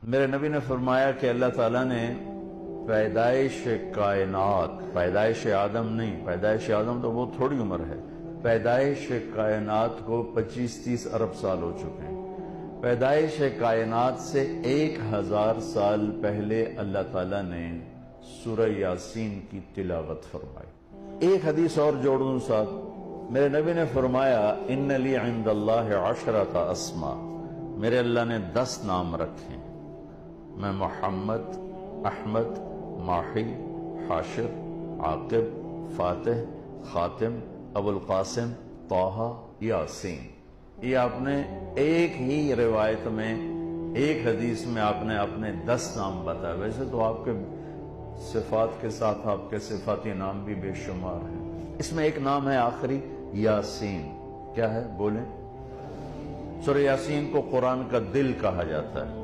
میرے نبی نے فرمایا کہ اللہ تعالیٰ نے پیدائش کائنات، پیدائش آدم نہیں، پیدائش آدم تو بہت تھوڑی عمر ہے، پیدائش کائنات کو 25-30 ارب سال ہو چکے ہیں۔ پیدائش کائنات سے 1000 سال پہلے اللہ تعالیٰ نے سورہ یاسین کی تلاوت فرمائی۔ ایک حدیث اور جوڑوں ساتھ، میرے نبی نے فرمایا ان لی عند اللہ 10 اسماء، میرے اللہ نے 10 نام رکھے ہیں، میں محمد، احمد، ماحی، حاشر، عاقب، فاتح، خاتم، ابو القاسم، طٰہٰ، یاسین۔ یہ آپ نے ایک ہی روایت میں، ایک حدیث میں آپ نے اپنے 10 نام بتایا۔ ویسے تو آپ کے صفات کے ساتھ آپ کے صفاتی نام بھی بے شمار ہیں، اس میں ایک نام ہے آخری یاسین۔ کیا ہے؟ بولیں۔ سورہ یاسین کو قرآن کا دل کہا جاتا ہے۔